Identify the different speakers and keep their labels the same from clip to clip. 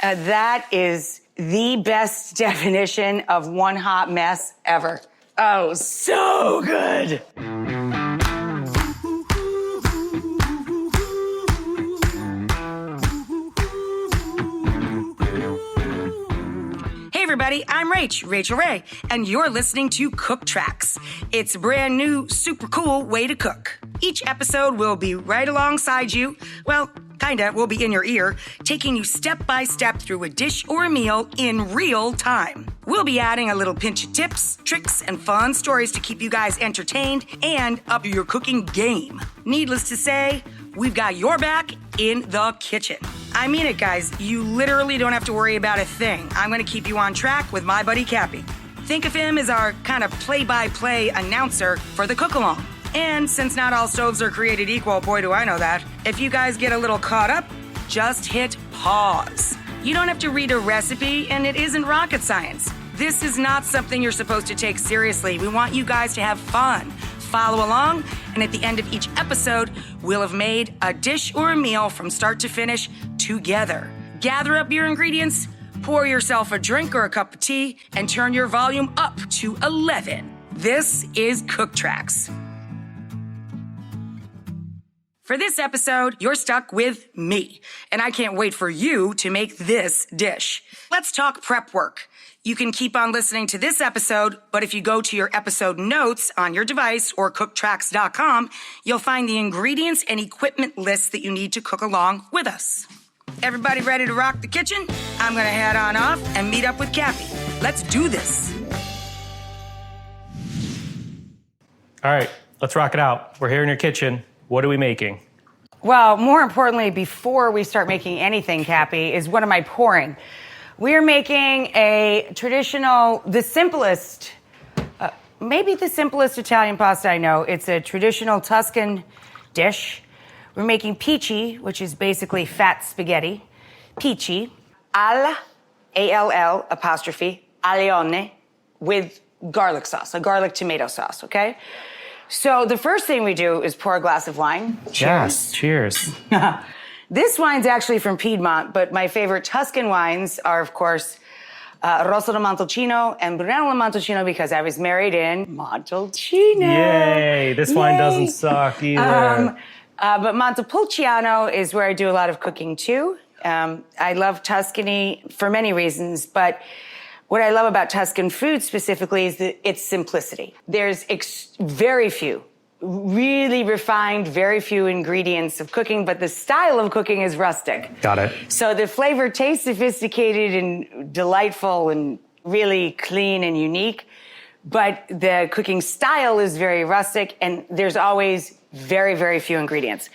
Speaker 1: That is the best definition of one hot mess ever. Oh, so good. Hey everybody, I'm Rach, Rachael Ray, and you're listening to CookTracks. It's a brand new, super cool way to cook. Each episode will be right alongside you. Well, kinda, will be in your ear, taking you step by step through a dish or a meal in real time. We'll be adding a little pinch of tips, tricks, and fun stories to keep you guys entertained and up your cooking game. Needless to say, we've got your back in the kitchen. I mean it, guys. You literally don't have to worry about a thing. I'm going to keep you on track with my buddy Cappy. Think of him as our kind of play-by-play announcer for the cook-along. And since not all stoves are created equal, boy do I know that, if you guys get a little caught up, just hit pause. You don't have to read a recipe, and it isn't rocket science. This is not something you're supposed to take seriously. We want you guys to have fun. Follow along, and at the end of each episode, we'll have made a dish or a meal from start to finish together. Gather up your ingredients, pour yourself a drink or a cup of tea, and turn your volume up to 11. This is CookTracks. For this episode, you're stuck with me, and I can't wait for you to make this dish. Let's talk prep work. You can keep on listening to this episode, but if you go to your episode notes on your device or cooktracks.com, you'll find the ingredients and equipment lists that you need to cook along with us. Everybody ready to rock the kitchen? I'm gonna head on off and meet up with Cappy. Let's do this.
Speaker 2: All right, let's rock it out. We're here in your kitchen. What are we making?
Speaker 1: Well, more importantly, before we start making anything, Cappy, is what am I pouring? We're making a traditional, maybe the simplest Italian pasta I know. It's a traditional Tuscan dish. We're making Pici, which is basically fat spaghetti. Pici, A-L-L apostrophe, aglione, with garlic sauce, a garlic tomato sauce, okay? So the first thing we do is pour a glass of wine. Cheers.
Speaker 2: Yes, cheers.
Speaker 1: This wine's actually from Piedmont, but my favorite Tuscan wines are, of course, Rosso di Montalcino and Brunello di Montalcino because I was married in Montalcino.
Speaker 2: Yay! This wine doesn't suck either.
Speaker 1: But Montepulciano is where I do a lot of cooking too. I love Tuscany for many reasons, but what I love about Tuscan food specifically is its simplicity. There's very few, really refined, very few ingredients of cooking, but the style of cooking is rustic.
Speaker 2: Got it.
Speaker 1: So the flavor tastes sophisticated and delightful and really clean and unique, but the cooking style is very rustic and there's always very, very few ingredients.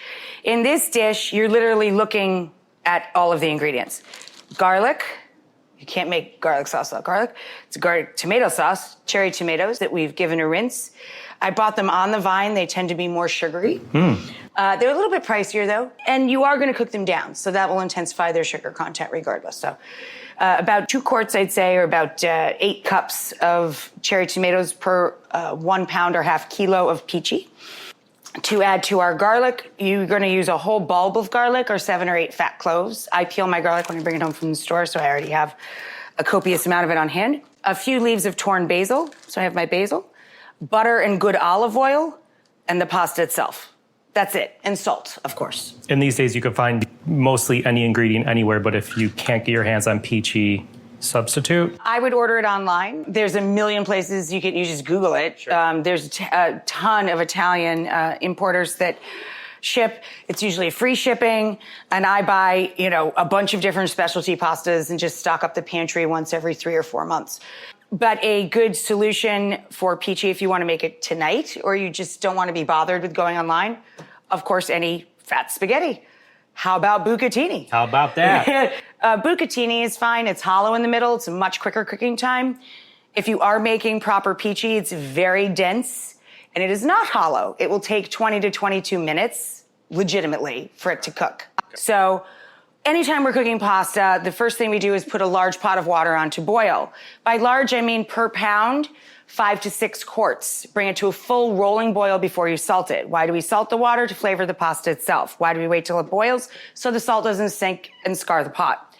Speaker 1: In this dish, you're literally looking at all of the ingredients. Garlic. You can't make garlic sauce without garlic. It's a garlic tomato sauce, cherry tomatoes that we've given a rinse. I bought them on the vine. They tend to be more sugary. They're a little bit pricier though, and you are going to cook them down, so that will intensify their sugar content regardless. So about 2 quarts, I'd say, or about 8 cups of cherry tomatoes per 1 pound or half kilo of Pici. To add to our garlic, you're going to use a whole bulb of garlic or 7 or 8 fat cloves. I peel my garlic when I bring it home from the store, so I already have a copious amount of it on hand. A few leaves of torn basil, so I have my basil. Butter and good olive oil, and the pasta itself. That's it. And salt, of course.
Speaker 2: And these days you can find mostly any ingredient anywhere, but if you can't get your hands on Pici, substitute?
Speaker 1: I would order it online. There's a million places you just Google it. Sure. There's a ton of Italian importers that ship. It's usually free shipping, and I buy, a bunch of different specialty pastas and just stock up the pantry once every 3 or 4 months. But a good solution for Pici, if you want to make it tonight or you just don't want to be bothered with going online, of course, any fat spaghetti. How about bucatini?
Speaker 2: How about that?
Speaker 1: Bucatini is fine. It's hollow in the middle. It's a much quicker cooking time. If you are making proper Pici, it's very dense and it is not hollow. It will take 20 to 22 minutes, legitimately, for it to cook. So anytime we're cooking pasta, the first thing we do is put a large pot of water on to boil. By large, I mean per pound, 5 to 6 quarts. Bring it to a full rolling boil before you salt it. Why do we salt the water? To flavor the pasta itself. Why do we wait till it boils? So the salt doesn't sink and scar the pot.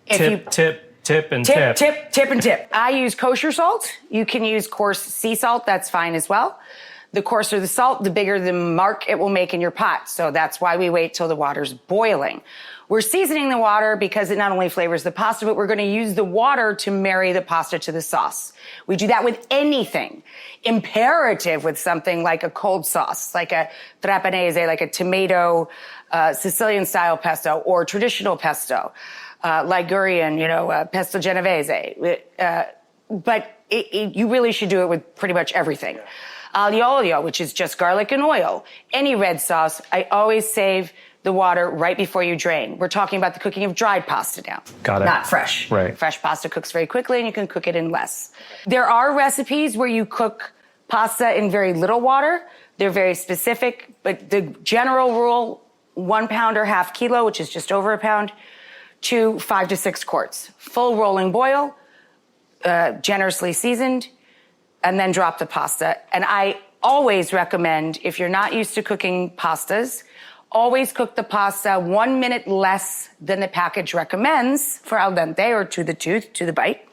Speaker 2: Tip and
Speaker 1: tip. I use kosher salt. You can use coarse sea salt. That's fine as well. The coarser the salt, the bigger the mark it will make in your pot. So that's why we wait till the water's boiling. We're seasoning the water because it not only flavors the pasta, but we're going to use the water to marry the pasta to the sauce. We do that with anything. Imperative with something like a cold sauce, like a trapanese, like a tomato Sicilian style pesto, or traditional pesto. Ligurian, pesto genovese. But you really should do it with pretty much everything. Aglio olio, which is just garlic and oil. Any red sauce, I always save the water right before you drain. We're talking about the cooking of dried pasta now.
Speaker 2: Got it.
Speaker 1: Not fresh.
Speaker 2: Right.
Speaker 1: Fresh pasta cooks very quickly and you can cook it in less. There are recipes where you cook pasta in very little water. They're very specific, but the general rule, 1 pound or half kilo, which is just over a pound, to 5 to 6 quarts. Full rolling boil, generously seasoned, and then drop the pasta. And I always recommend, if you're not used to cooking pastas, always cook the pasta 1 minute less than the package recommends for al dente, or to the tooth, to the bite,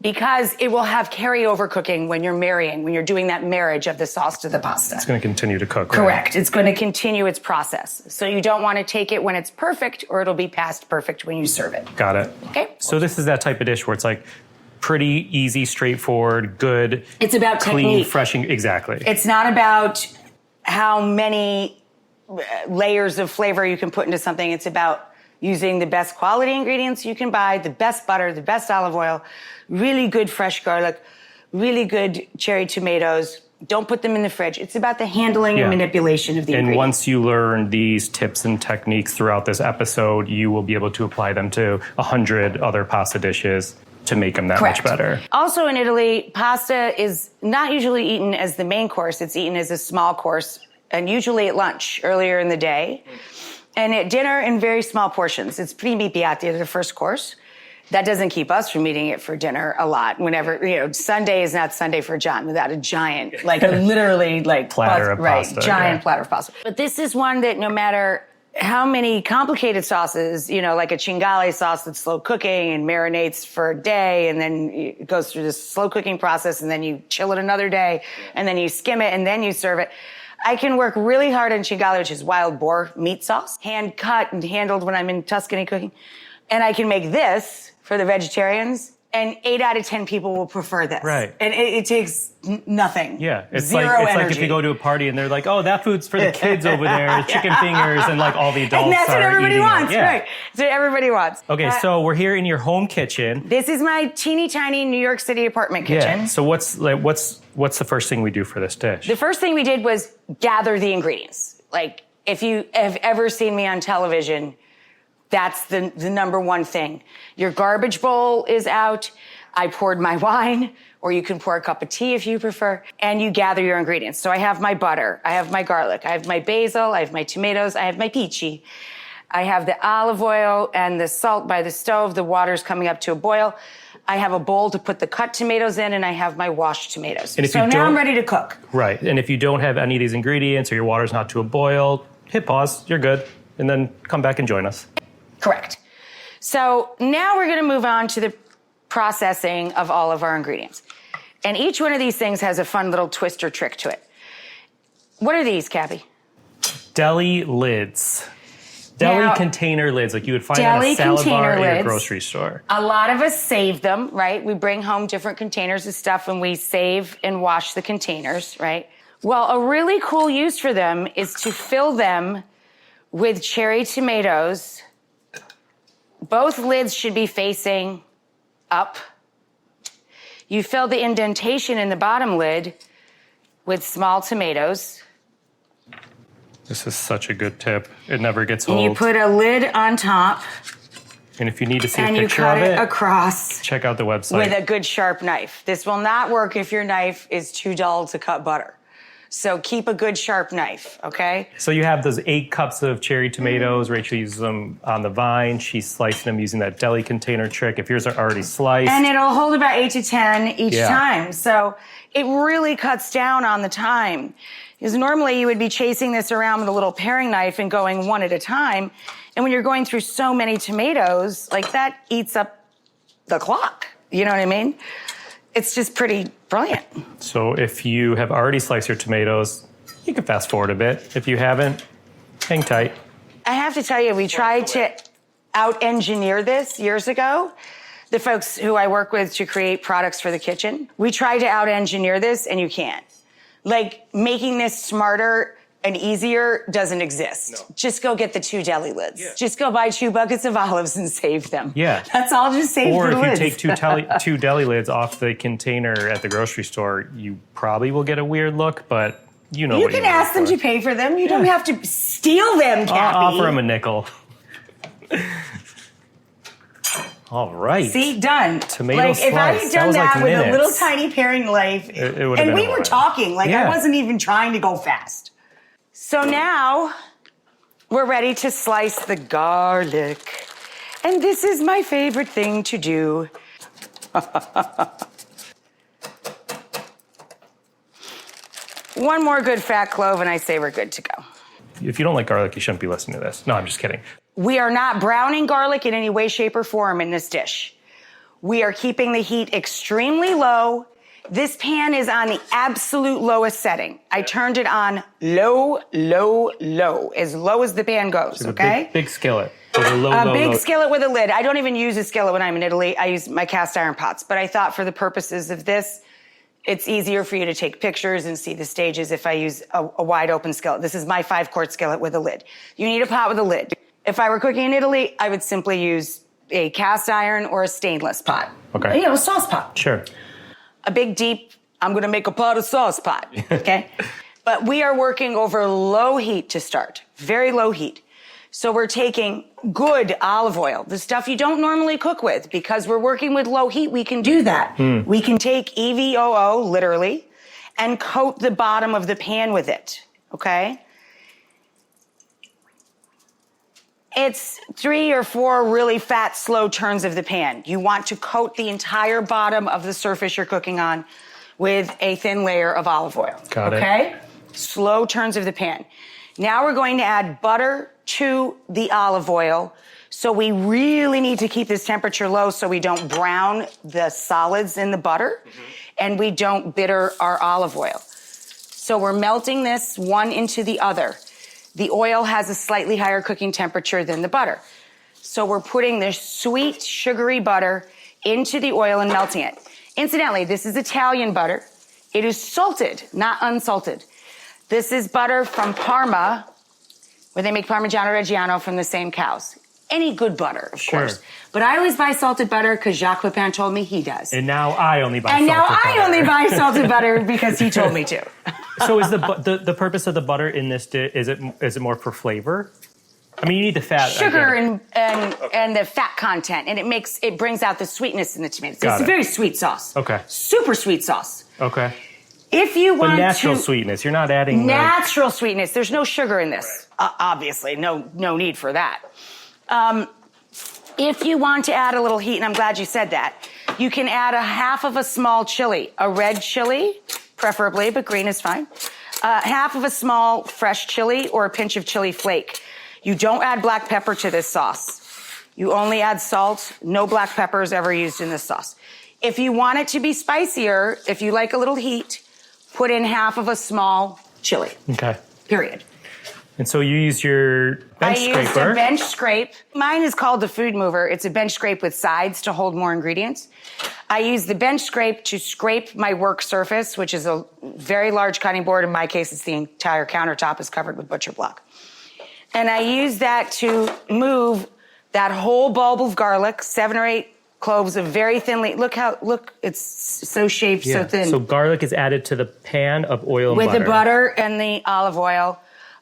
Speaker 1: because it will have carryover cooking when you're marrying, when you're doing that marriage of the sauce to the pasta.
Speaker 2: It's going to continue to cook, right?
Speaker 1: Correct. It's going to continue its process. So you don't want to take it when it's perfect, or it'll be past perfect when you serve it.
Speaker 2: Got it.
Speaker 1: Okay.
Speaker 2: So this is that type of dish where it's like pretty easy, straightforward, good.
Speaker 1: It's about
Speaker 2: clean,
Speaker 1: technique.
Speaker 2: fresh. Exactly.
Speaker 1: It's not about how many layers of flavor you can put into something. It's about using the best quality ingredients you can buy, the best butter, the best olive oil, really good fresh garlic, really good cherry tomatoes. Don't put them in the fridge. It's about the handling and manipulation of the ingredients.
Speaker 2: And once you learn these tips and techniques throughout this episode, you will be able to apply them to 100 other pasta dishes to make them that much better.
Speaker 1: Also in Italy, pasta is not usually eaten as the main course. It's eaten as a small course, and usually at lunch earlier in the day. And at dinner in very small portions. It's primi piatti, the first course. That doesn't keep us from eating it for dinner a lot. Whenever, Sunday is not Sunday for John without a giant, literally
Speaker 2: platter of pasta.
Speaker 1: Giant platter of pasta. But this is one that no matter how many complicated sauces, like a cingale sauce that's slow cooking and marinates for a day, and then it goes through this slow cooking process, and then you chill it another day, and then you skim it, and then you serve it. I can work really hard on cingale, which is wild boar meat sauce, hand cut and handled when I'm in Tuscany cooking. And I can make this for the vegetarians, and 8 out of 10 people will prefer this.
Speaker 2: Right.
Speaker 1: And it takes nothing.
Speaker 2: Yeah. It's
Speaker 1: Zero
Speaker 2: like
Speaker 1: energy.
Speaker 2: if you go to a party and they're like, oh, that food's for the kids over there, chicken fingers, and all the adults
Speaker 1: and that's what everybody wants,
Speaker 2: it. Yeah.
Speaker 1: right? That's what everybody wants.
Speaker 2: Okay, so we're here in your home kitchen.
Speaker 1: This is my teeny tiny New York City apartment kitchen.
Speaker 2: Yeah. So what's the first thing we do for this dish?
Speaker 1: The first thing we did was gather the ingredients. If you have ever seen me on television, that's the number one thing. Your garbage bowl is out. I poured my wine, or you can pour a cup of tea if you prefer, and you gather your ingredients. So I have my butter, I have my garlic, I have my basil, I have my tomatoes, I have my pici. I have the olive oil and the salt by the stove. The water's coming up to a boil. I have a bowl to put the cut tomatoes in, and I have my washed tomatoes.
Speaker 2: And
Speaker 1: so now I'm ready to cook.
Speaker 2: Right. And if you don't have any of these ingredients, or your water's not to a boil, hit pause, you're good, and then come back and join us.
Speaker 1: Correct. So now we're going to move on to the processing of all of our ingredients. And each one of these things has a fun little twist or trick to it. What are these, Cabby?
Speaker 2: Deli lids. Deli container lids, like you would find at a salad bar or your grocery store.
Speaker 1: A lot of us save them, right? We bring home different containers of stuff and we save and wash the containers, right? Well, a really cool use for them is to fill them with cherry tomatoes. Both lids should be facing up. You fill the indentation in the bottom lid with small tomatoes.
Speaker 2: This is such a good tip. It never gets old.
Speaker 1: And you put a lid on top.
Speaker 2: And if you need to see a picture of it,
Speaker 1: and you cut it across.
Speaker 2: Check out the website.
Speaker 1: With a good sharp knife. This will not work if your knife is too dull to cut butter. So keep a good sharp knife, okay?
Speaker 2: So you have those 8 cups of cherry tomatoes. Rachel uses them on the vine. She's slicing them using that deli container trick. If yours are already sliced.
Speaker 1: And it'll hold about 8 to 10 each time. So it really cuts down on the time. Because normally you would be chasing this around with a little paring knife and going one at a time. And when you're going through so many tomatoes, like that eats up the clock. You know what I mean? It's just pretty brilliant.
Speaker 2: So if you have already sliced your tomatoes, you can fast forward a bit. If you haven't, hang tight.
Speaker 1: I have to tell you, we tried to out-engineer this years ago. The folks who I work with to create products for the kitchen, we tried to out-engineer this, and you can't. Like, making this smarter and easier doesn't exist. No. Just go get the 2 deli lids. Yeah. Just go buy 2 buckets of olives and save them.
Speaker 2: Yeah.
Speaker 1: That's all, just save the lids.
Speaker 2: Or if you take 2 deli lids off the container at the grocery store, you probably will get a weird look, but you know what you
Speaker 1: can ask them to pay for them. You don't have to steal them, Cappy.
Speaker 2: I'll offer them a nickel. All right.
Speaker 1: See, done.
Speaker 2: Tomato slice.
Speaker 1: If I had done that with
Speaker 2: minutes.
Speaker 1: a little tiny paring knife,
Speaker 2: it would have been
Speaker 1: we were talking, I wasn't even trying to go fast. So now we're ready to slice the garlic. And this is my favorite thing to do. One more good fat clove and I say we're good to go.
Speaker 2: If you don't like garlic, you shouldn't be listening to this. No, I'm just kidding.
Speaker 1: We are not browning garlic in any way, shape, or form in this dish. We are keeping the heat extremely low. This pan is on the absolute lowest setting. I turned it on low, low, low, as low as the pan goes,
Speaker 2: so
Speaker 1: okay?
Speaker 2: Big skillet. With a
Speaker 1: big skillet with a lid. I don't even use a skillet when I'm in Italy. I use my cast iron pots. But I thought for the purposes of this, it's easier for you to take pictures and see the stages if I use a wide open skillet. This is my 5-quart skillet with a lid. You need a pot with a lid. If I were cooking in Italy, I would simply use a cast iron or a stainless pot.
Speaker 2: Okay.
Speaker 1: A sauce pot.
Speaker 2: Sure.
Speaker 1: A big, deep, I'm going to make a pot of sauce pot. Okay? But we are working over low heat to start. Very low heat. So we're taking good olive oil, the stuff you don't normally cook with. Because we're working with low heat, we can do that. We can take EVOO, literally, and coat the bottom of the pan with it. Okay? It's 3 or 4 really fat, slow turns of the pan. You want to coat the entire bottom of the surface you're cooking on with a thin layer of olive oil.
Speaker 2: Got it.
Speaker 1: Okay? Slow turns of the pan. Now we're going to add butter to the olive oil. So we really need to keep this temperature low so we don't brown the solids in the butter and we don't bitter our olive oil. So we're melting this one into the other. The oil has a slightly higher cooking temperature than the butter. So we're putting this sweet, sugary butter into the oil and melting it. Incidentally, this is Italian butter. It is salted, not unsalted. This is butter from Parma, where they make Parmigiano Reggiano from the same cows. Any good butter, of course. But I always buy salted butter because Jacques Pepin told me he does.
Speaker 2: And now I only buy
Speaker 1: salted butter.
Speaker 2: butter.
Speaker 1: And now I only buy salted butter because he told me to.
Speaker 2: So is the purpose of the butter in this dish, is it more for flavor? I mean, you need the fat.
Speaker 1: Sugar and the fat content, and it brings out the sweetness in the tomatoes. It's a very sweet sauce.
Speaker 2: Okay.
Speaker 1: Super sweet sauce.
Speaker 2: Okay.
Speaker 1: If you want
Speaker 2: natural sweetness, you're not adding
Speaker 1: natural sweetness. There's no sugar in this. Obviously, no need for that. If you want to add a little heat, and I'm glad you said that, you can add a half of a small chili, a red chili, preferably, but green is fine. Half of a small fresh chili or a pinch of chili flake. You don't add black pepper to this sauce. You only add salt. No black pepper is ever used in this sauce. If you want it to be spicier, if you like a little heat, put in half of a small chili.
Speaker 2: Okay.
Speaker 1: Period.
Speaker 2: And so you use your bench scraper.
Speaker 1: I used a bench scrape. Mine is called the food mover. It's a bench scrape with sides to hold more ingredients. I use the bench scrape to scrape my work surface, which is a very large cutting board. In my case, it's the entire countertop is covered with butcher block. And I use that to move that whole bulb of garlic, 7 or 8 cloves of very thinly. Look, it's so shaped, so thin.
Speaker 2: So garlic is added to the pan of oil and
Speaker 1: butter.
Speaker 2: With
Speaker 1: the butter and the olive oil.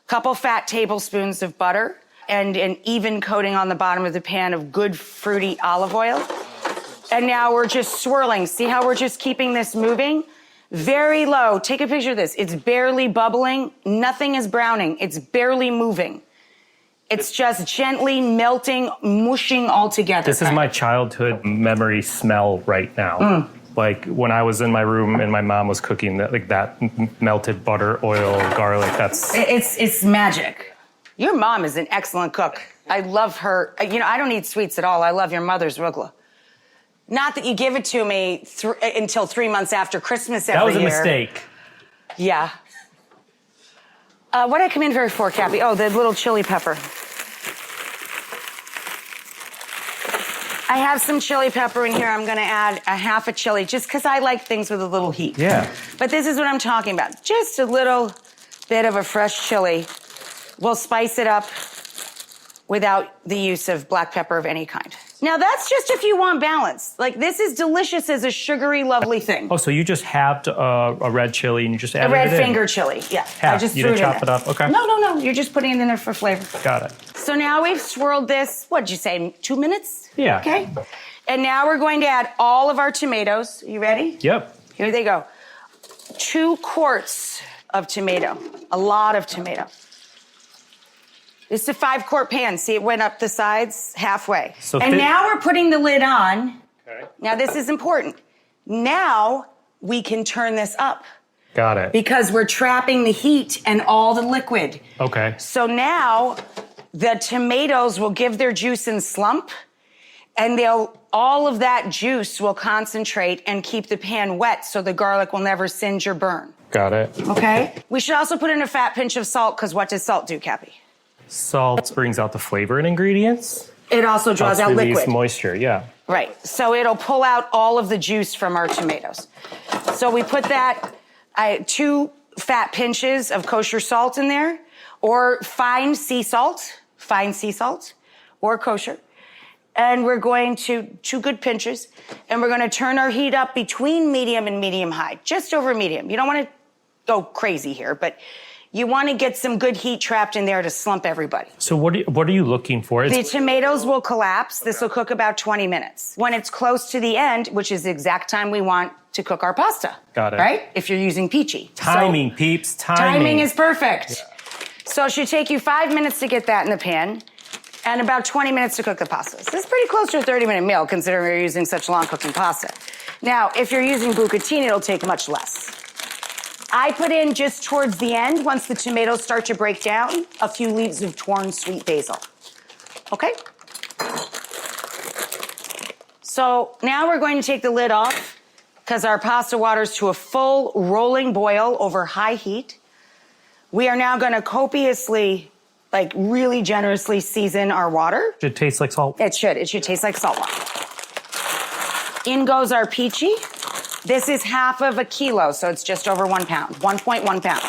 Speaker 1: Couple fat tablespoons of butter and an even coating on the bottom of the pan of good fruity olive oil. And now we're just swirling. See how we're just keeping this moving? Very low. Take a picture of this. It's barely bubbling. Nothing is browning. It's barely moving. It's just gently melting, mushing all together.
Speaker 2: This is my childhood memory smell right now. Like when I was in my room and my mom was cooking that melted butter, oil, garlic,
Speaker 1: it's magic. Your mom is an excellent cook. I love her. You know, I don't eat sweets at all. I love your mother's rugla. Not that you give it to me until 3 months after Christmas every year.
Speaker 2: That was a mistake.
Speaker 1: Yeah. What did I come in for, Cappy? Oh, the little chili pepper. I have some chili pepper in here. I'm going to add a half a chili just because I like things with a little heat.
Speaker 2: Yeah.
Speaker 1: But this is what I'm talking about. Just a little bit of a fresh chili. We'll spice it up without the use of black pepper of any kind. Now, that's just if you want balance. Like, this is delicious as a sugary, lovely thing.
Speaker 2: Oh, so you just halved a red chili and you just added it in?
Speaker 1: A red finger chili, yeah.
Speaker 2: Half.
Speaker 1: I just
Speaker 2: you
Speaker 1: threw
Speaker 2: didn't
Speaker 1: it in
Speaker 2: chop
Speaker 1: there.
Speaker 2: it up? Okay.
Speaker 1: No. You're just putting it in there for flavor.
Speaker 2: Got it.
Speaker 1: So now we've swirled this, what'd you say, 2 minutes?
Speaker 2: Yeah.
Speaker 1: Okay. And now we're going to add all of our tomatoes. You ready?
Speaker 2: Yep.
Speaker 1: Here they go. 2 quarts of tomato. A lot of tomato. This is a 5-quart pan. See, it went up the sides halfway. And now we're putting the lid on.
Speaker 2: Okay.
Speaker 1: Now this is important. Now we can turn this up.
Speaker 2: Got it.
Speaker 1: Because we're trapping the heat and all the liquid.
Speaker 2: Okay.
Speaker 1: So now the tomatoes will give their juice and slump, and all of that juice will concentrate and keep the pan wet so the garlic will never singe or burn.
Speaker 2: Got it.
Speaker 1: Okay? We should also put in a fat pinch of salt, because what does salt do, Cappy?
Speaker 2: Salt brings out the flavor in ingredients.
Speaker 1: It also draws out
Speaker 2: release
Speaker 1: liquid.
Speaker 2: Moisture, yeah.
Speaker 1: Right. So it'll pull out all of the juice from our tomatoes. So we put that 2 fat pinches of kosher salt in there, or fine sea salt, or kosher. And we're going to 2 good pinches, and we're going to turn our heat up between medium and medium high, just over medium. You don't want to go crazy here, but you want to get some good heat trapped in there to slump everybody.
Speaker 2: So what are you looking for?
Speaker 1: The tomatoes will collapse. This will cook about 20 minutes. When it's close to the end, which is the exact time we want to cook our pasta.
Speaker 2: Got it.
Speaker 1: Right? If you're using Pici.
Speaker 2: Timing, peeps, timing.
Speaker 1: Timing is perfect. Yeah. So it should take you 5 minutes to get that in the pan and about 20 minutes to cook the pasta. So this is pretty close to a 30-minute meal, considering you're using such long cooking pasta. Now, if you're using bucatini, it'll take much less. I put in just towards the end, once the tomatoes start to break down, a few leaves of torn sweet basil. Okay? So now we're going to take the lid off because our pasta water's to a full rolling boil over high heat. We are now going to copiously, like really generously season our water.
Speaker 2: Should it taste like salt?
Speaker 1: It should. It should taste like salt water. In goes our Pici. This is half of a kilo, so it's just over 1 pound, 1.1 pound.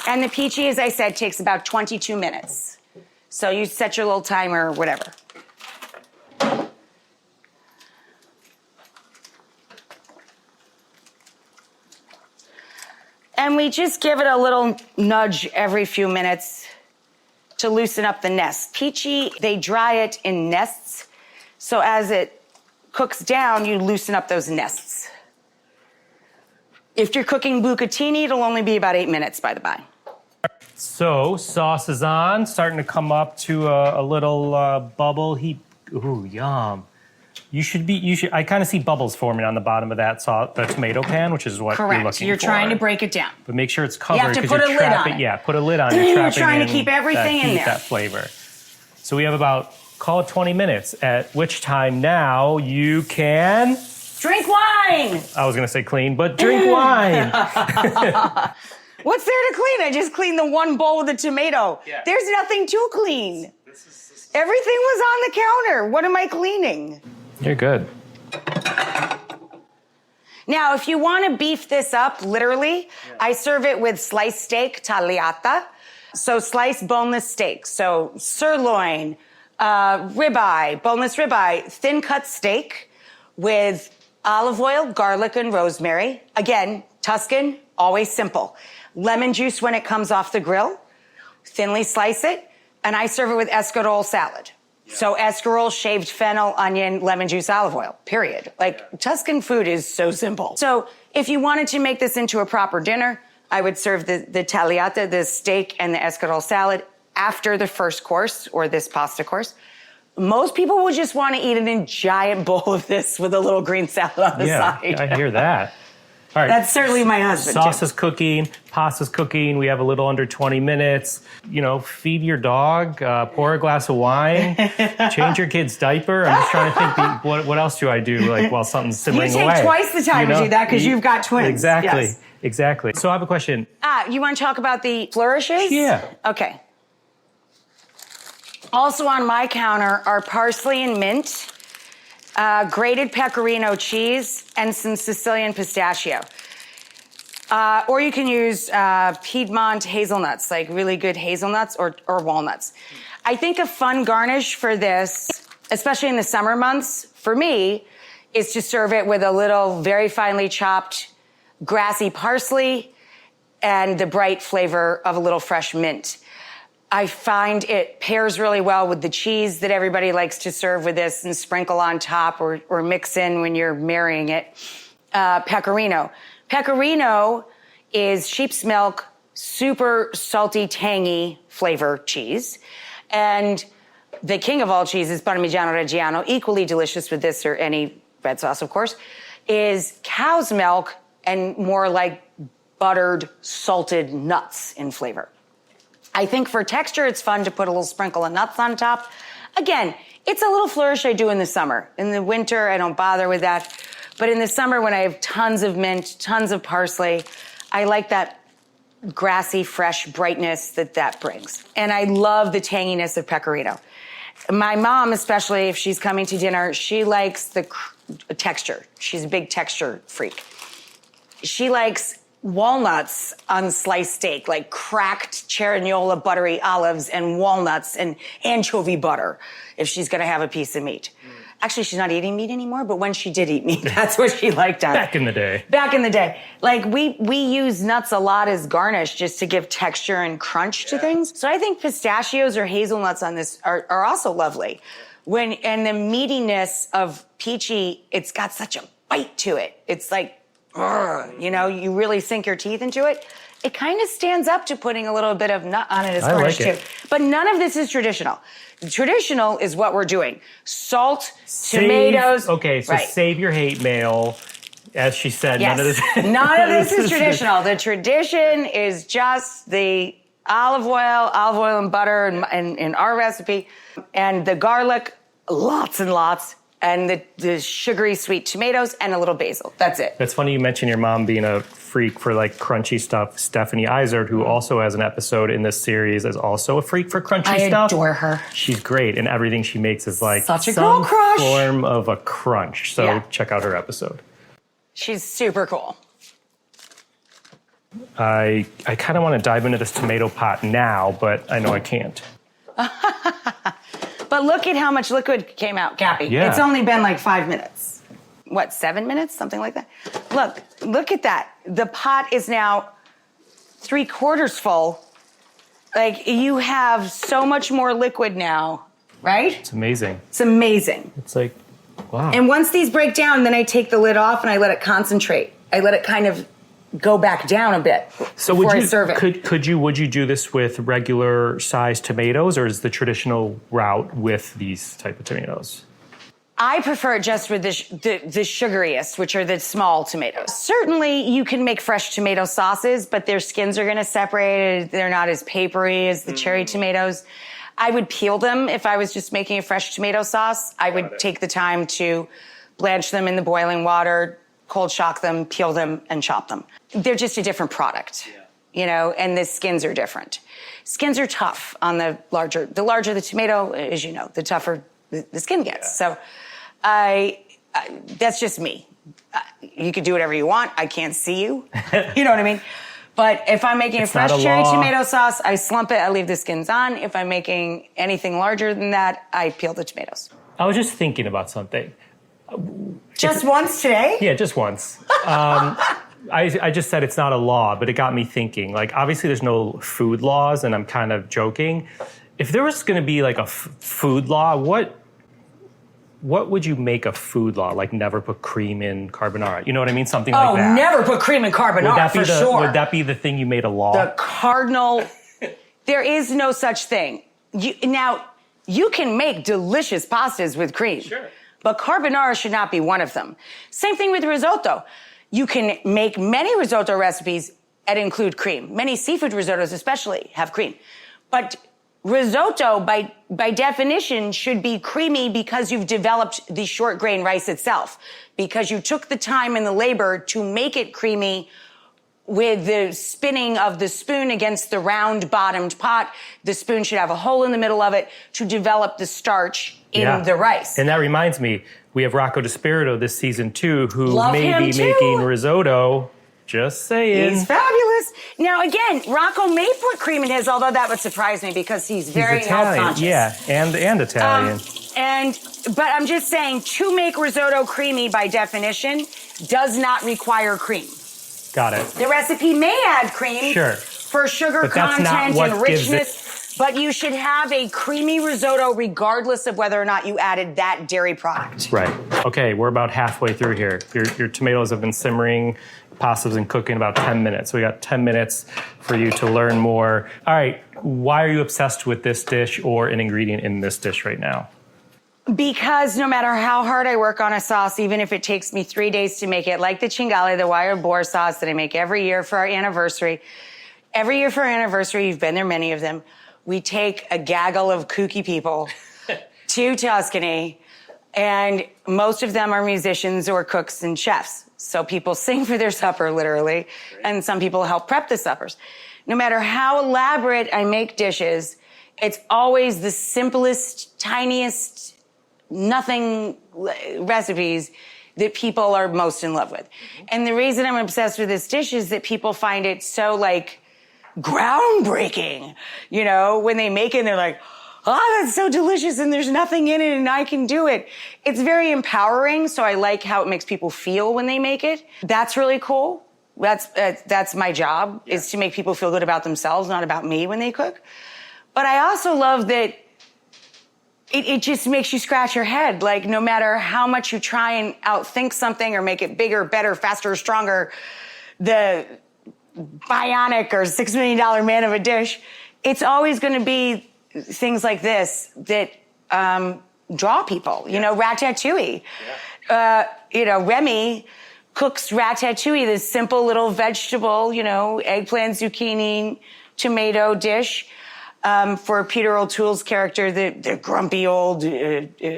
Speaker 1: And the Pici, as I said, takes about 22 minutes. So you set your little timer or whatever. And we just give it a little nudge every few minutes to loosen up the nest. Pici, they dry it in nests, so as it cooks down, you loosen up those nests. If you're cooking bucatini, it'll only be about 8 minutes, by the by.
Speaker 2: So sauce is on, starting to come up to a little bubble heat. Ooh, yum. I kind of see bubbles forming on the bottom of that the tomato pan, which is what you're looking for.
Speaker 1: You're trying to break it down.
Speaker 2: But make sure it's covered.
Speaker 1: You have to put a lid on it.
Speaker 2: Yeah, put a lid on it.
Speaker 1: You're trying to keep everything in there.
Speaker 2: That flavor. So we have about, call it 20 minutes, at which time now you can...
Speaker 1: Drink wine!
Speaker 2: I was going to say clean, but drink wine.
Speaker 1: What's there to clean? I just cleaned the one bowl with the tomato.
Speaker 2: Yeah.
Speaker 1: There's nothing to clean. Everything was on the counter. What am I cleaning?
Speaker 2: You're good.
Speaker 1: Now, if you want to beef this up, literally, I serve it with sliced steak, tagliata. So sliced boneless steak. So sirloin, ribeye, boneless ribeye, thin cut steak with olive oil, garlic, and rosemary. Again, Tuscan, always simple. Lemon juice when it comes off the grill. Thinly slice it. And I serve it with escarole salad. So escarole, shaved fennel, onion, lemon juice, olive oil, period. Like, Tuscan food is so simple. So if you wanted to make this into a proper dinner, I would serve the tagliata, the steak, and the escarole salad after the first course, or this pasta course, Most people would just want to eat a giant bowl of this with a little green salad on the side.
Speaker 2: I hear that. All right.
Speaker 1: That's certainly my husband.
Speaker 2: Sauce is cooking, pasta's cooking. We have a little under 20 minutes. Feed your dog, pour a glass of wine, change your kid's diaper. I'm just trying to think, what else do I do while something's simmering away?
Speaker 1: You take twice the time to do that because you've got twins.
Speaker 2: Exactly.
Speaker 1: Yes.
Speaker 2: Exactly. So I have a question.
Speaker 1: You want to talk about the flourishes?
Speaker 2: Yeah.
Speaker 1: Okay. Also on my counter are parsley and mint, grated pecorino cheese, and some Sicilian pistachio. Or you can use Piedmont hazelnuts, like really good hazelnuts or walnuts. I think a fun garnish for this, especially in the summer months, for me, is to serve it with a little very finely chopped grassy parsley and the bright flavor of a little fresh mint. I find it pairs really well with the cheese that everybody likes to serve with this and sprinkle on top or mix in when you're marrying it. Pecorino. Pecorino is sheep's milk, super salty, tangy flavor cheese. And the king of all cheeses, Parmigiano Reggiano, equally delicious with this or any red sauce, of course, is cow's milk and more like buttered, salted nuts in flavor. I think for texture, it's fun to put a little sprinkle of nuts on top. Again, it's a little flourish I do in the summer. In the winter, I don't bother with that. But in the summer, when I have tons of mint, tons of parsley, I like that grassy, fresh brightness that brings. And I love the tanginess of pecorino. My mom, especially if she's coming to dinner, she likes the texture. She's a big texture freak. She likes walnuts on sliced steak, like cracked Cerignola buttery olives and walnuts and anchovy butter if she's going to have a piece of meat. Actually, she's not eating meat anymore, but when she did eat meat, that's what she liked on it.
Speaker 2: Back in the day.
Speaker 1: Back in the day. Like, we use nuts a lot as garnish just to give texture and crunch to things. So I think pistachios or hazelnuts on this are also lovely. And the meatiness of Pici, it's got such a bite to it. It's like, you really sink your teeth into it. It kind of stands up to putting a little bit of nut on it as garnish too. But none of this is traditional. Traditional is what we're doing. Salt, tomatoes.
Speaker 2: Okay, so save your hate mail. As she said,
Speaker 1: yes. None of this is traditional. The tradition is just the olive oil and butter in our recipe, and the garlic, lots and lots, and the sugary sweet tomatoes and a little basil. That's it.
Speaker 2: That's funny you mentioned your mom being a freak for like crunchy stuff. Stephanie Izard, who also has an episode in this series, is also a freak for crunchy stuff.
Speaker 1: I adore her.
Speaker 2: She's great, and everything she makes is like
Speaker 1: such a girl crush.
Speaker 2: Form of a crunch. So check out her episode. She's super cool. I kind of want to dive into this tomato pot now, but I know I can't.
Speaker 1: But look at how much liquid came out, Cappy.
Speaker 2: Yeah.
Speaker 1: It's only been like 5 minutes. What, 7 minutes? Something like that. Look at that. The pot is now 3/4 full. Like, you have so much more liquid now, right?
Speaker 2: It's amazing.
Speaker 1: It's amazing.
Speaker 2: It's like, wow.
Speaker 1: And once these break down, then I take the lid off and I let it concentrate. I let it kind of go back down a bit before I serve it.
Speaker 2: Would you do this with regular sized tomatoes, or is the traditional route with these type of tomatoes?
Speaker 1: I prefer it just with the sugariest, which are the small tomatoes. Certainly, you can make fresh tomato sauces, but their skins are going to separate. They're not as papery as the cherry tomatoes. I would peel them if I was just making a fresh tomato sauce. I would take the time to blanch them in the boiling water, cold shock them, peel them, and chop them. They're just a different product, and the skins are different. Skins are tough on the larger the tomato, as you know, the tougher the skin gets. So that's just me. You could do whatever you want. I can't see you. You know what I mean? But if I'm making a fresh cherry tomato sauce, I slump it, I leave the skins on. If I'm making anything larger than that, I peel the tomatoes.
Speaker 2: I was just thinking about something.
Speaker 1: Just once today?
Speaker 2: Yeah, just once. I just said it's not a law, but it got me thinking. Like, obviously there's no food laws, and I'm kind of joking. If there was going to be like a food law, what would you make a food law? Like, never put cream in carbonara. You know what I mean? Something like that.
Speaker 1: Oh, never put cream in carbonara, for sure.
Speaker 2: Would that be the thing you made a law?
Speaker 1: The cardinal. There is no such thing. You can make delicious pastas with cream.
Speaker 2: Sure.
Speaker 1: But carbonara should not be one of them. Same thing with risotto. You can make many risotto recipes that include cream. Many seafood risottos especially have cream. But risotto, by definition, should be creamy because you've developed the short grain rice itself. Because you took the time and the labor to make it creamy with the spinning of the spoon against the round bottomed pot. The spoon should have a hole in the middle of it to develop the starch in the rice.
Speaker 2: And that reminds me, we have Rocco DiSpirito this season too, who
Speaker 1: Love
Speaker 2: may
Speaker 1: him
Speaker 2: be
Speaker 1: too.
Speaker 2: making risotto. Just saying.
Speaker 1: He's fabulous. Now, again, Rocco may put cream in his, although that would surprise me because he's very health conscious.
Speaker 2: Yeah, and Italian.
Speaker 1: But I'm just saying, to make risotto creamy by definition does not require cream.
Speaker 2: Got it.
Speaker 1: The recipe may add cream for sugar
Speaker 2: But that's not
Speaker 1: content
Speaker 2: what
Speaker 1: and
Speaker 2: gives
Speaker 1: richness, but you should have a creamy risotto regardless of whether or not you added that dairy product.
Speaker 2: Right. Okay, we're about halfway through here. Your tomatoes have been simmering, pasta's been cooking about 10 minutes. So we got 10 minutes for you to learn more. All right, why are you obsessed with this dish or an ingredient in this dish right now?
Speaker 1: Because no matter how hard I work on a sauce, even if it takes me 3 days to make it, like the cingale, the wild boar sauce that I make every year for our anniversary. Every year for our anniversary, you've been there, many of them, we take a gaggle of kooky people to Tuscany, and most of them are musicians or cooks and chefs. So people sing for their supper, literally, and some people help prep the suppers. No matter how elaborate I make dishes, it's always the simplest, tiniest, nothing recipes that people are most in love with. And the reason I'm obsessed with this dish is that people find it so groundbreaking. You know, when they make it, they're like, oh, that's so delicious and there's nothing in it and I can do it. It's very empowering. So I like how it makes people feel when they make it. That's really cool. That's my job, is to make people feel good about themselves, not about me when they cook. But I also love that it just makes you scratch your head. Like, no matter how much you try and outthink something or make it bigger, better, faster, stronger, the bionic or $6 million man of a dish, it's always going to be things like this that draw people. You know, ratatouille. Remy cooks ratatouille, this simple little vegetable, eggplant, zucchini, tomato dish. For Peter O'Toole's character, the grumpy old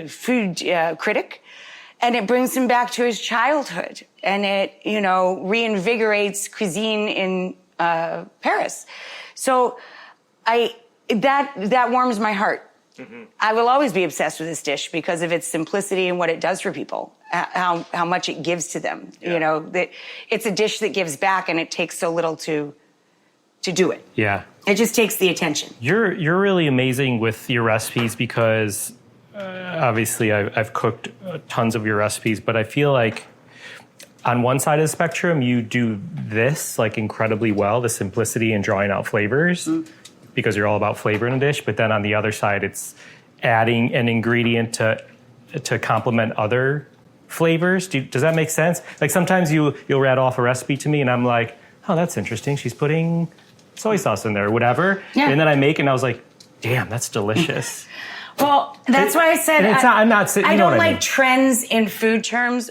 Speaker 1: food critic. And it brings him back to his childhood. And it, reinvigorates cuisine in Paris. So that warms my heart. Mm-hmm. I will always be obsessed with this dish because of its simplicity and what it does for people, how much it gives to them. Yeah. That it's a dish that gives back and it takes so little to do it.
Speaker 2: Yeah.
Speaker 1: It just takes the attention.
Speaker 2: You're really amazing with your recipes because obviously I've cooked tons of your recipes, but I feel like on one side of the spectrum, you do this incredibly well, the simplicity and drawing out flavors, because you're all about flavor in a dish. But then on the other side, it's adding an ingredient to complement other flavors. Does that make sense? Like sometimes you'll rattle off a recipe to me and I'm like, oh, that's interesting. She's putting soy sauce in there or whatever. Yeah. And then I make it and I was like, damn, that's delicious.
Speaker 1: Well, that's why I said
Speaker 2: I don't
Speaker 1: like trends in food terms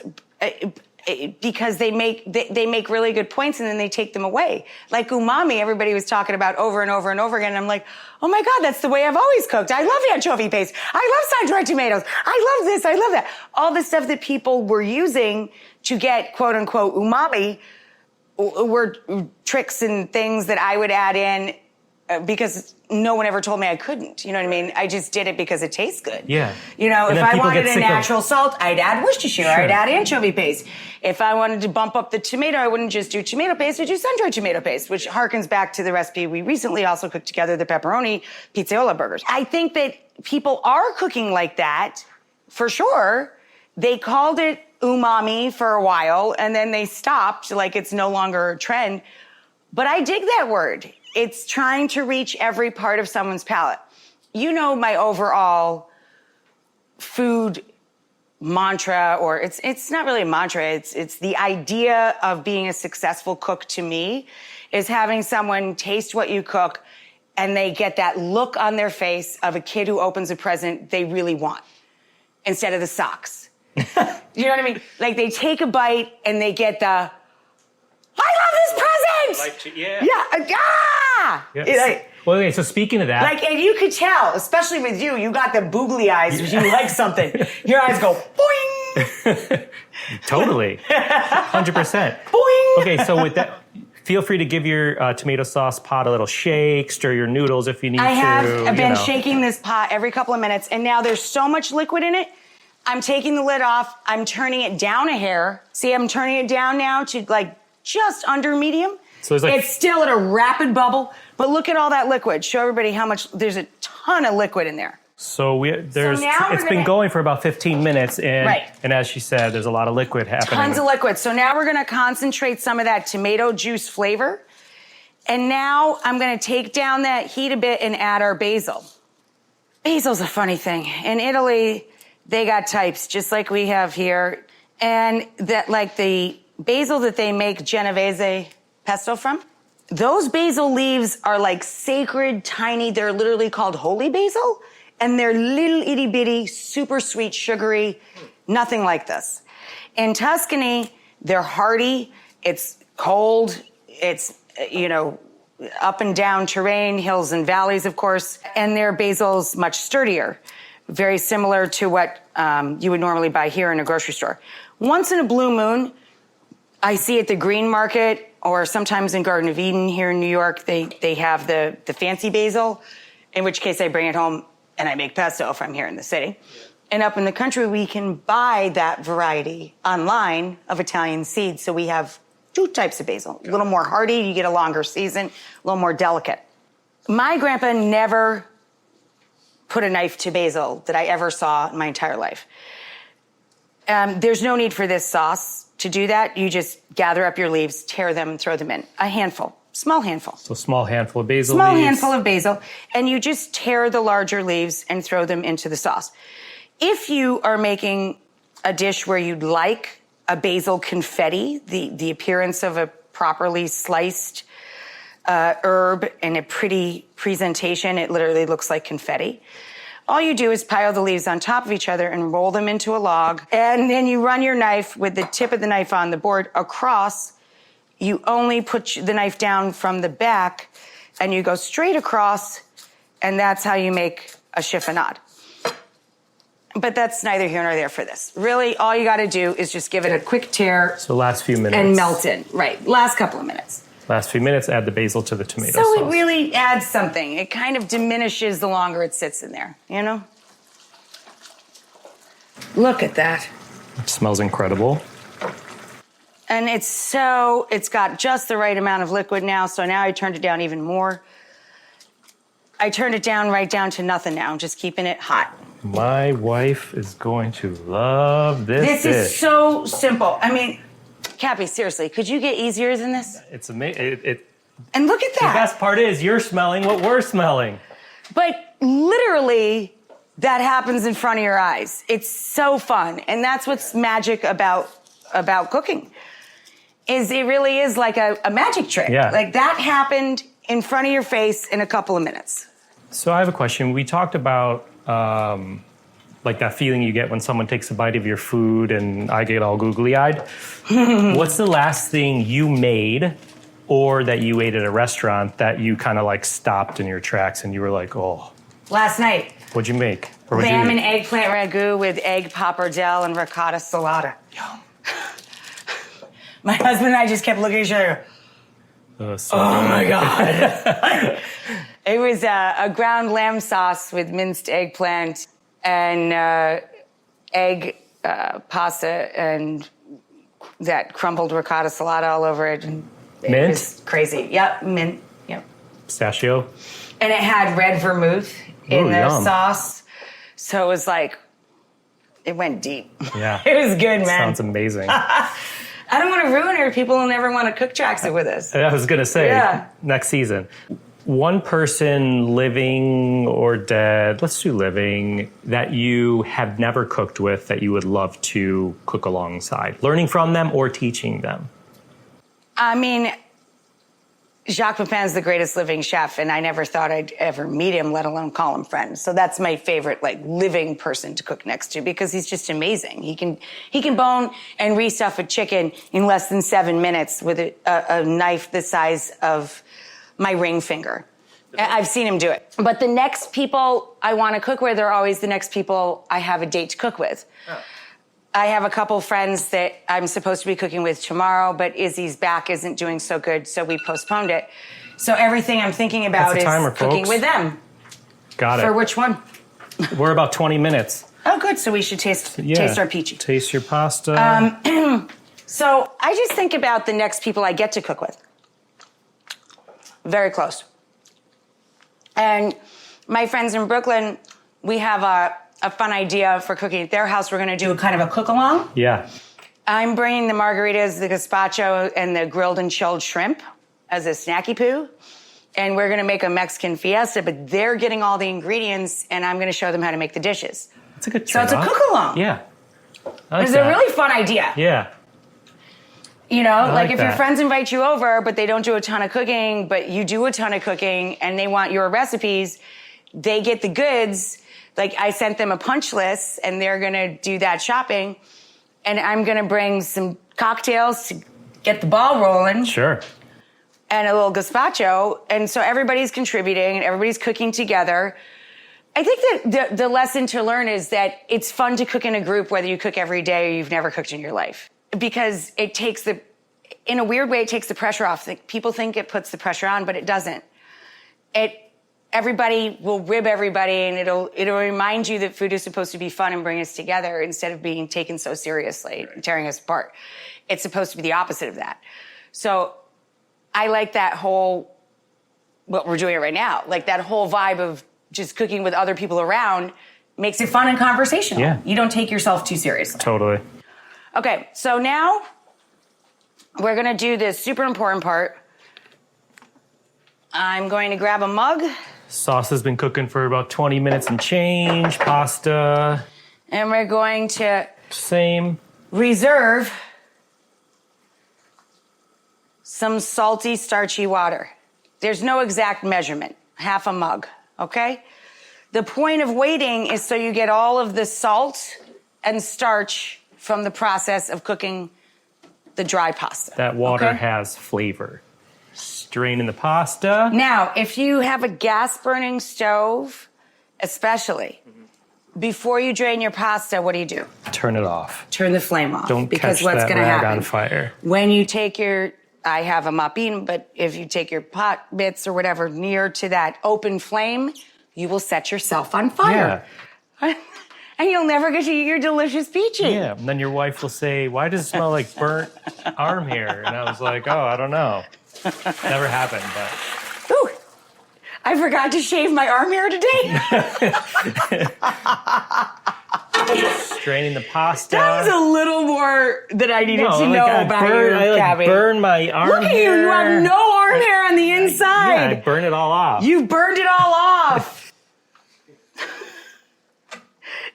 Speaker 1: because they make really good points and then they take them away. Like umami, everybody was talking about over and over and over again. And I'm like, oh my God, that's the way I've always cooked. I love anchovy paste. I love sun-dried tomatoes. I love this. I love that. All the stuff that people were using to get quote unquote umami were tricks and things that I would add in because no one ever told me I couldn't. You know what I mean? I just did it because it tastes good.
Speaker 2: Yeah.
Speaker 1: If I wanted a natural salt, I'd add Worcestershire.
Speaker 2: Sure.
Speaker 1: I'd add anchovy paste. If I wanted to bump up the tomato, I wouldn't just do tomato paste. I'd do sun-dried tomato paste, which harkens back to the recipe we recently also cooked together, the pepperoni pizzaiola burgers. I think that people are cooking like that, for sure. They called it umami for a while, and then they stopped, like it's no longer a trend. But I dig that word. It's trying to reach every part of someone's palate. My overall food mantra, or it's not really a mantra, it's the idea of being a successful cook to me, is having someone taste what you cook and they get that look on their face of a kid who opens a present they really want instead of the socks. You know what I mean? Like they take a bite and they get the, I love this present!
Speaker 2: Yeah.
Speaker 1: Yeah.
Speaker 2: Well, okay, so speaking of that.
Speaker 1: Like, and you could tell, especially with you, you got the boogly eyes because you like something. Your eyes go, boing!
Speaker 2: Totally. 100%.
Speaker 1: Boing!
Speaker 2: Okay, so with that, feel free to give your tomato sauce pot a little shake, stir your noodles if you need to.
Speaker 1: I've been shaking this pot every couple of minutes, and now there's so much liquid in it. I'm taking the lid off. I'm turning it down a hair. See, I'm turning it down now to like just under medium.
Speaker 2: So it's
Speaker 1: still at a rapid bubble, but look at all that liquid. Show everybody how much, there's a ton of liquid in there.
Speaker 2: So it's been going for about 15 minutes, and as she said, there's a lot of liquid happening.
Speaker 1: Tons of liquid. So now we're gonna concentrate some of that tomato juice flavor. And now I'm gonna take down that heat a bit and add our basil. Basil's a funny thing. In Italy, they got types just like we have here. And that, like the basil that they make Genovese pesto from, those basil leaves are like sacred, tiny, they're literally called holy basil. And they're little itty bitty, super sweet, sugary, nothing like this. In Tuscany, they're hardy, it's cold, it's, up and down terrain, hills and valleys, of course, and their basil's much sturdier, very similar to what you would normally buy here in a grocery store. Once in a blue moon, I see at the green market, or sometimes in Garden of Eden here in New York, they have the fancy basil, in which case I bring it home and I make pesto if I'm here in the city. Yeah. And up in the country, we can buy that variety online of Italian seeds. So we have two types of basil. A little more hardy, you get a longer season, a little more delicate. My grandpa never put a knife to basil that I ever saw in my entire life. There's no need for this sauce to do that. You just gather up your leaves, tear them, throw them in. A handful. Small handful.
Speaker 2: So small handful of basil
Speaker 1: Small
Speaker 2: leaves.
Speaker 1: handful of basil. And you just tear the larger leaves and throw them into the sauce. If you are making a dish where you'd like a basil confetti, the appearance of a properly sliced herb in a pretty presentation, it literally looks like confetti. All you do is pile the leaves on top of each other and roll them into a log. And then you run your knife with the tip of the knife on the board across. You only put the knife down from the back and you go straight across, and that's how you make a chiffonade. But that's neither here nor there for this. Really, all you gotta do is just give it a quick tear.
Speaker 2: So last few minutes.
Speaker 1: And melt in, right, last couple of minutes.
Speaker 2: Last few minutes, add the basil to the tomato
Speaker 1: sauce.
Speaker 2: So
Speaker 1: it really adds something. It kind of diminishes the longer it sits in there, you know? Look at that.
Speaker 2: It smells incredible.
Speaker 1: And it's got just the right amount of liquid now, so now I turned it down even more. I turned it down right down to nothing now. I'm just keeping it hot.
Speaker 2: My wife is going to love this dish.
Speaker 1: This is so simple. I mean, Cappy, seriously, could you get easier than this?
Speaker 2: It's amazing.
Speaker 1: And look at that.
Speaker 2: The best part is you're smelling what we're smelling.
Speaker 1: But literally, that happens in front of your eyes. It's so fun. And that's what's magic about cooking. Is it really is like a magic trick.
Speaker 2: Yeah.
Speaker 1: Like that happened in front of your face in a couple of minutes.
Speaker 2: So I have a question. We talked about like that feeling you get when someone takes a bite of your food and I get all googly-eyed. What's the last thing you made or that you ate at a restaurant that you kind of like stopped in your tracks and you were like, oh.
Speaker 1: Last night.
Speaker 2: What'd you make?
Speaker 1: Lamb and eggplant ragu with egg pappardelle and ricotta salata.
Speaker 2: Yum.
Speaker 1: My husband and I just kept looking at each other. Oh my God. It was a ground lamb sauce with minced eggplant and egg pasta and that crumbled ricotta salata all over it. And
Speaker 2: mint?
Speaker 1: It was crazy. Yep, mint. Yep.
Speaker 2: Pistachio?
Speaker 1: And it had red vermouth in the sauce. So it was like, it went deep.
Speaker 2: Yeah.
Speaker 1: It was good, man.
Speaker 2: Sounds amazing.
Speaker 1: I don't want to ruin it. People will never want to CookTracks it with us.
Speaker 2: I was going to say, next season. One person living or dead, let's do living, that you have never cooked with that you would love to cook alongside, learning from them or teaching them.
Speaker 1: I mean, Jacques Pepin's the greatest living chef, and I never thought I'd ever meet him, let alone call him friend. So that's my favorite, like, living person to cook next to, because he's just amazing. He can bone and restuff a chicken in less than 7 minutes with a knife the size of my ring finger. I've seen him do it. But the next people I want to cook with are always the next people I have a date to cook with. Oh. I have a couple friends that I'm supposed to be cooking with tomorrow, but Izzy's back isn't doing so good, so we postponed it. So everything I'm thinking about is cooking with them.
Speaker 2: Got it.
Speaker 1: For which one?
Speaker 2: We're about 20 minutes.
Speaker 1: Oh, good. So we should taste our Pici.
Speaker 2: Taste your pasta.
Speaker 1: So I just think about the next people I get to cook with. Very close. And my friends in Brooklyn, we have a fun idea for cooking at their house. We're going to do a kind of a cook-along.
Speaker 2: Yeah.
Speaker 1: I'm bringing the margaritas, the gazpacho, and the grilled and chilled shrimp as a snacky poo. And we're going to make a Mexican fiesta, but they're getting all the ingredients, and I'm going to show them how to make the dishes.
Speaker 2: That's a good trade-off.
Speaker 1: So it's a cook-along.
Speaker 2: Yeah. Like
Speaker 1: it's a really fun idea.
Speaker 2: Yeah.
Speaker 1: You know, like if your friends invite you over, but they don't do a ton of cooking, but you do a ton of cooking, and they want your recipes, they get the goods. Like, I sent them a punch list, and they're going to do that shopping, and I'm going to bring some cocktails to get the ball rolling.
Speaker 2: Sure.
Speaker 1: And a little gazpacho, and so everybody's contributing, and everybody's cooking together. I think that the lesson to learn is that it's fun to cook in a group, whether you cook every day or you've never cooked in your life. Because it takes in a weird way, it takes the pressure off. Like, people think it puts the pressure on, but it doesn't. Everybody will rib everybody, and it'll remind you that food is supposed to be fun and bring us together instead of being taken so seriously and tearing us apart. It's supposed to be the opposite of that. So I like that whole, what we're doing right now, like that whole vibe of just cooking with other people around makes it fun and conversational.
Speaker 2: Yeah.
Speaker 1: You don't take yourself too seriously.
Speaker 2: Totally.
Speaker 1: Okay, so now we're gonna do this super important part. I'm going to grab a mug.
Speaker 2: Sauce has been cooking for about 20 minutes and change. Pasta.
Speaker 1: And we're going to reserve some salty, starchy water. There's no exact measurement, half a mug, okay? The point of waiting is so you get all of the salt and starch from the process of cooking the dry pasta.
Speaker 2: That water has flavor. Strain in the pasta.
Speaker 1: Now, if you have a gas-burning stove, especially, before you drain your pasta, what do?
Speaker 2: Turn it off.
Speaker 1: Turn the flame off.
Speaker 2: Don't
Speaker 1: because
Speaker 2: catch
Speaker 1: what's
Speaker 2: that
Speaker 1: gonna
Speaker 2: rag
Speaker 1: happen,
Speaker 2: on fire.
Speaker 1: When you take I have a mop-in, but if you take your pot bits or whatever near to that open flame, you will set yourself on fire. Yeah. And you'll never get to eat your delicious Pici.
Speaker 2: Yeah, and then your wife will say, why does it smell like burnt arm hair? And I was like, oh, I don't know. Never happened, but.
Speaker 1: Ooh, I forgot to shave my arm hair today.
Speaker 2: Straining the pasta.
Speaker 1: That was a little more than I needed to know about you, Gabby.
Speaker 2: I burn my arm hair.
Speaker 1: Look at you have no arm hair on the inside.
Speaker 2: Yeah, I burn it all off.
Speaker 1: You burned it all off.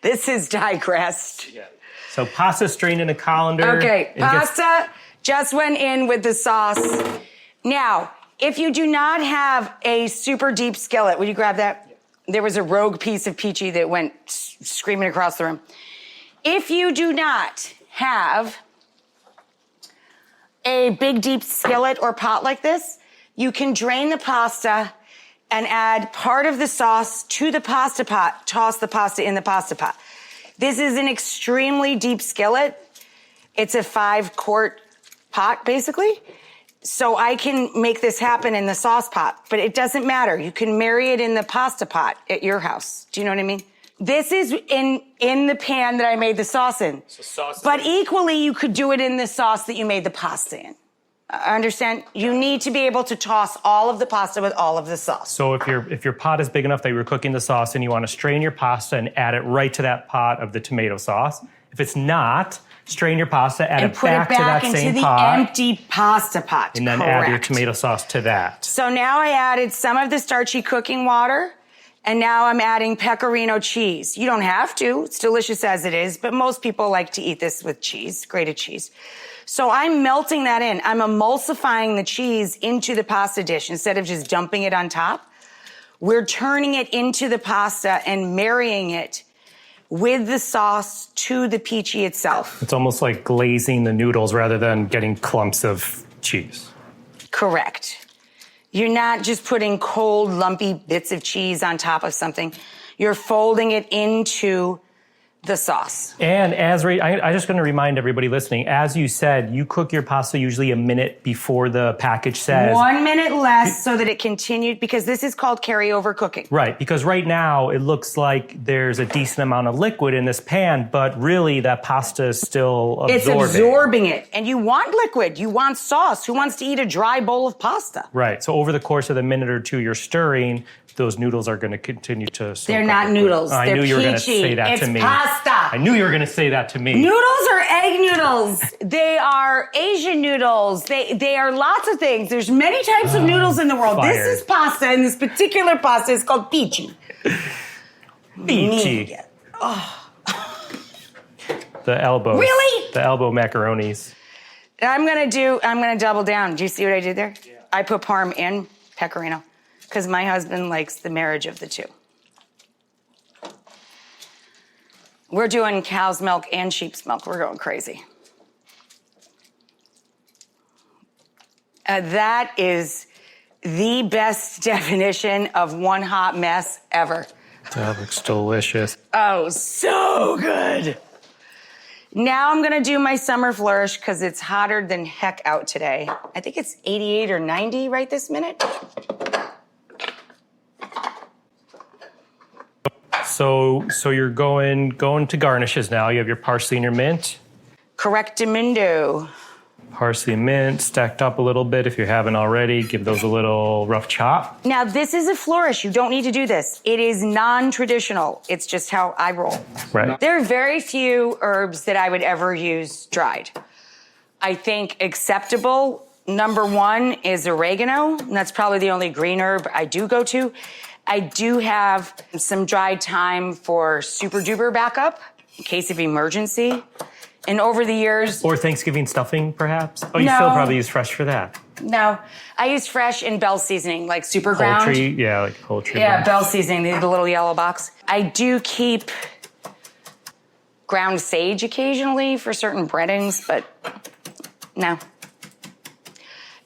Speaker 1: This is digressed.
Speaker 2: Yeah. So pasta strained in a colander.
Speaker 1: Okay, pasta just went in with the sauce. Now, if you do not have a super deep skillet, will you grab that? Yeah. There was a rogue piece of Pici that went screaming across the room. If you do not have a big deep skillet or pot like this, you can drain the pasta and add part of the sauce to the pasta pot. Toss the pasta in the pasta pot. This is an extremely deep skillet. It's a 5-quart pot, basically. So I can make this happen in the sauce pot, but it doesn't matter. You can marry it in the pasta pot at your house. Do you know what I mean? This is in the pan that I made the sauce in. So sauce but equally, you could do it in the sauce that you made the pasta in. Understand? You need to be able to toss all of the pasta with all of the sauce.
Speaker 2: So if your pot is big enough that you're cooking the sauce and you want to strain your pasta and add it right to that pot of the tomato sauce. If it's not, strain your pasta, add it back to that same pot.
Speaker 1: And put it back into the empty pasta pot.
Speaker 2: And then add your tomato sauce to that.
Speaker 1: So now I added some of the starchy cooking water And now I'm adding pecorino cheese. You don't have to, it's delicious as it is, but most people like to eat this with cheese, grated cheese. So I'm melting that in. I'm emulsifying the cheese into the pasta dish instead of just dumping it on top. We're turning it into the pasta and marrying it with the sauce to the Pici itself.
Speaker 2: It's almost like glazing the noodles rather than getting clumps of cheese.
Speaker 1: Correct. You're not just putting cold, lumpy bits of cheese on top of something. You're folding it into the sauce.
Speaker 2: And I'm just going to remind everybody listening, as you said, you cook your pasta usually a minute before the package says.
Speaker 1: 1 minute less so that it continued, because this is called carryover cooking.
Speaker 2: Right, because right now it looks like there's a decent amount of liquid in this pan, but really that pasta is still absorbing.
Speaker 1: It's absorbing it. And you want liquid, you want sauce. Who wants to eat a dry bowl of pasta?
Speaker 2: Right, so over the course of the minute or two you're stirring, those noodles are going to continue to soak
Speaker 1: They're
Speaker 2: up
Speaker 1: not
Speaker 2: liquid.
Speaker 1: noodles.
Speaker 2: I
Speaker 1: They're
Speaker 2: knew you were going to
Speaker 1: Pici.
Speaker 2: say that
Speaker 1: It's
Speaker 2: to me.
Speaker 1: pasta.
Speaker 2: I knew you were going to say that to me.
Speaker 1: Noodles are egg noodles. They are Asian noodles. They are lots of things. There's many types of noodles in the world.
Speaker 2: Fired.
Speaker 1: This is pasta, and this particular pasta is called Pici.
Speaker 2: Pici. The elbows.
Speaker 1: Really?
Speaker 2: The elbow macaronis.
Speaker 1: I'm gonna double down. Do you see what I did there? Yeah. I put parm and pecorino because my husband likes the marriage of the two. We're doing cow's milk and sheep's milk. We're going crazy. That is the best definition of one hot mess ever.
Speaker 2: That looks delicious.
Speaker 1: Oh, so good. Now I'm gonna do my summer flourish because it's hotter than heck out today. I think it's 88 or 90 right this minute.
Speaker 2: So you're going to garnishes now. You have your parsley and your mint.
Speaker 1: Correctamundo.
Speaker 2: Parsley and mint stacked up a little bit if you haven't already. Give those a little rough chop.
Speaker 1: Now this is a flourish. You don't need to do this. It is non-traditional. It's just how I roll.
Speaker 2: Right.
Speaker 1: There are very few herbs that I would ever use dried. I think acceptable, number one, is oregano. And that's probably the only green herb I do go to. I do have some dried thyme for super duper backup in case of emergency. And over the years...
Speaker 2: Or Thanksgiving stuffing, perhaps? Oh, you
Speaker 1: No.
Speaker 2: still probably use fresh for that.
Speaker 1: No, I use fresh and Bell seasoning, like super ground.
Speaker 2: Poultry, yeah, like poultry.
Speaker 1: Yeah, Bell seasoning, the little yellow box. I do keep ground sage occasionally for certain breadings, but no.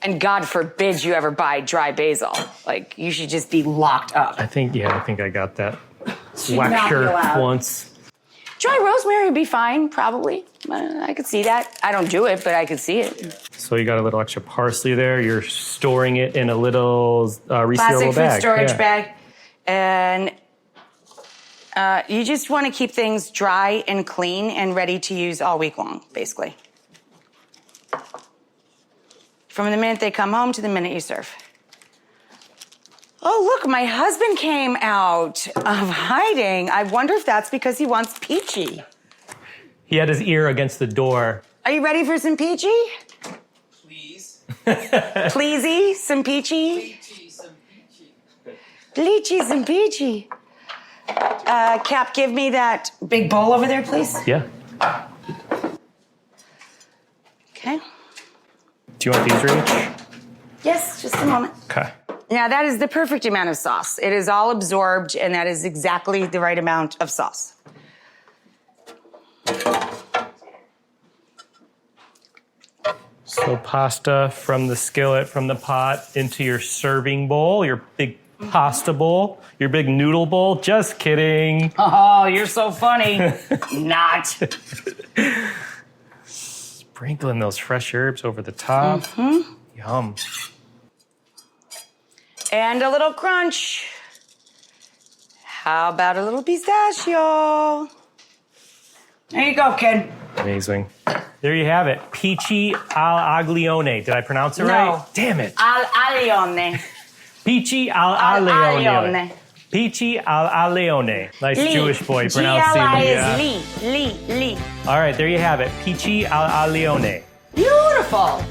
Speaker 1: And God forbid you ever buy dry basil. Like, you should just be locked up.
Speaker 2: I think I got that
Speaker 1: Should not be
Speaker 2: lecture
Speaker 1: allowed.
Speaker 2: once.
Speaker 1: Dry rosemary would be fine, probably. I could see that. I don't do it, but I could see it.
Speaker 2: So you got a little extra parsley there. You're storing it in a little resealable
Speaker 1: Plastic food
Speaker 2: bag.
Speaker 1: storage
Speaker 2: Yeah.
Speaker 1: bag. And you just want to keep things dry and clean and ready to use all week long, basically. From the minute they come home to the minute you serve. Oh, look, my husband came out of hiding. I wonder if that's because he wants Pici.
Speaker 2: He had his ear against the door.
Speaker 1: Are you ready for some Pici?
Speaker 3: Please.
Speaker 1: Pleasy, some Pici?
Speaker 3: Pici, some Pici.
Speaker 1: Lychee, some Pici. Cap, give me that big bowl over there, please.
Speaker 2: Yeah.
Speaker 1: Okay.
Speaker 2: Do you want these, Rach?
Speaker 1: Yes, just a moment.
Speaker 2: Okay.
Speaker 1: Now, that is the perfect amount of sauce. It is all absorbed, and that is exactly the right amount of sauce.
Speaker 2: So pasta from the skillet, from the pot, into your serving bowl, your big pasta bowl, your big noodle bowl. Just kidding.
Speaker 1: Oh, you're so funny. Not.
Speaker 2: Sprinkling those fresh herbs over the top.
Speaker 1: Mm-hmm.
Speaker 2: Yum.
Speaker 1: And a little crunch. How about a little pistachio? There you go, kid.
Speaker 2: Amazing. There you have it. Pici al aglione. Did I pronounce it
Speaker 1: No.
Speaker 2: right? Damn it.
Speaker 1: Al alione.
Speaker 2: Pici al
Speaker 1: Al
Speaker 2: alione.
Speaker 1: alione.
Speaker 2: Pici al alione. Nice
Speaker 1: Lee.
Speaker 2: Jewish boy pronouncing
Speaker 1: G-L-I
Speaker 2: the.
Speaker 1: is Lee.
Speaker 2: All right, there you have it. Pici al alione.
Speaker 1: Beautiful.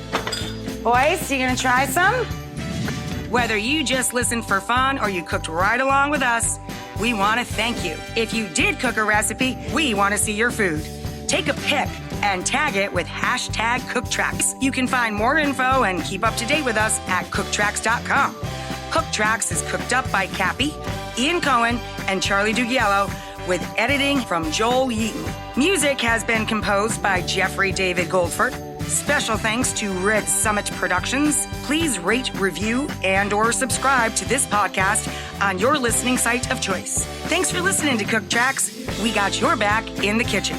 Speaker 1: Boys, you gonna try some?
Speaker 4: Whether you just listened for fun or you cooked right along with us,
Speaker 1: we want to thank you. If you did cook a recipe, we want to see your food. Take a pic and tag it with hashtag CookTracks. You can find more info and keep up to date with us at CookTracks.com. CookTracks is cooked up by Cappy, Ian Cohen, and Charlie Dugiello, with editing from Joel Yeaton. Music has been composed by Jeffrey David Goldford. Special thanks to Red Summit Productions. Please rate, review, and/or subscribe to this podcast on your listening site of choice. Thanks for listening to CookTracks. We got your back in the kitchen.